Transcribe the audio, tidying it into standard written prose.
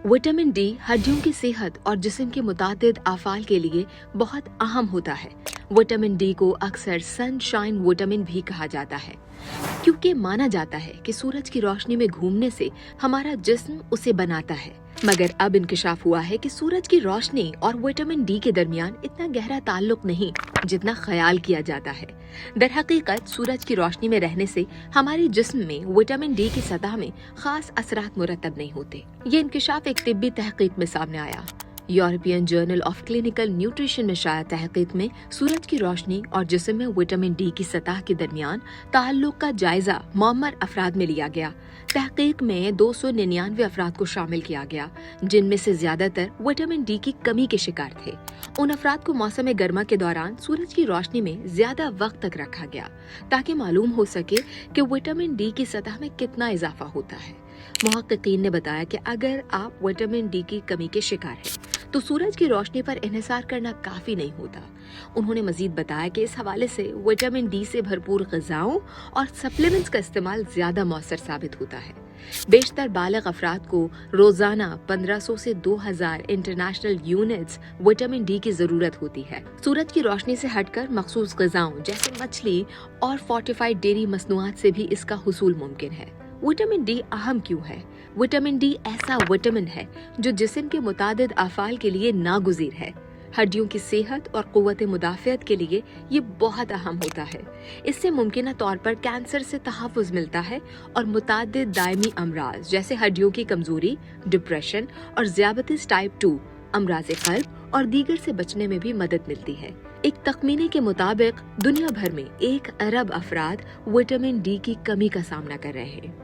Vitamin D हड्डियों की सेहत और जिस्म के मुतादिद आफाल के लिए बहुत अहम होता है। विटामिन डी को अक्सर सनशाइन विटामिन भी कहा जाता है, क्योंकि माना जाता है कि सूरज की रोशनी में घूमने से हमारा जिस्म उसे बनाता है। मगर अब इंकशाफ हुआ है कि सूरज की रोशनी और विटामिन डी के दरमियान इतना गहरा ताल्लुक नहीं जितना ख्याल किया जाता है। दरहकीकत सूरज की रोशनी में रहने से हमारे जिस्म में विटामिन डी की सतह में खास असरात मुरतब नहीं होते। ये इंकशाफ एक तिब्बी तहकीक में सामने आया। European journal of clinical nutrition में शाया तहकीक में सूरज की रोशनी और जिस्म में विटामिन डी की सतह के दरमियान ताल्लुक का जायजा मौमर अफराद में लिया गया। तहकीक में 299 अफराद को शामिल किया गया, जिनमें से ज्यादातर विटामिन डी की कमी के शिकार थे। उन अफराद को मौसम गर्मा के दौरान सूरज की रोशनी में ज्यादा वक्त तक रखा गया ताकि मालूम हो सके कि विटामिन डी की सतह में कितना इजाफा होता है। मुहक्किकीन ने बताया कि अगर आप विटामिन डी की कमी के शिकार हैं तो सूरज की रोशनी पर इन्हिसार करना काफी नहीं होता। उन्होंने मजीद बताया कि इस हवाले से विटामिन डी से भरपूर ग़िज़ाओं और सप्लीमेंट्स का इस्तेमाल ज्यादा मौसर साबित होता है। बेशतर बालिग अफराद को रोजाना 1500 से 2000 इंटरनेशनल यूनिट्स विटामिन डी की जरूरत होती है। सूरज की रोशनी से हटकर मखसूस ग़िज़ाओं जैसे मछली और फोर्टिफाइड डेयरी मसनूआत से भी इसका हुसूल मुमकिन है। विटामिन डी अहम क्यों है? विटामिन डी ऐसा विटामिन है जो जिस्म के मुतादिद आफाल के लिए नागुज़ीर है। हड्डियों की सेहत और क़ुव्वत मुदाफ़ियत के लिए ये बहुत अहम होता है। इससे मुमकिना तौर पर कैंसर से तहफ़्फ़ुज़ मिलता है और मुतादिद दायमी अमराज जैसे हड्डियों की कमज़ोरी, डिप्रेशन और ज़ियाबतीस टाइप 2, अमराज़ क़ल्ब और दीगर से बचने में भी मदद मिलती है। एक तखमीने के मुताबिक दुनिया भर में 1 अरब अफराद विटामिन डी की कमी का सामना कर रहे हैं।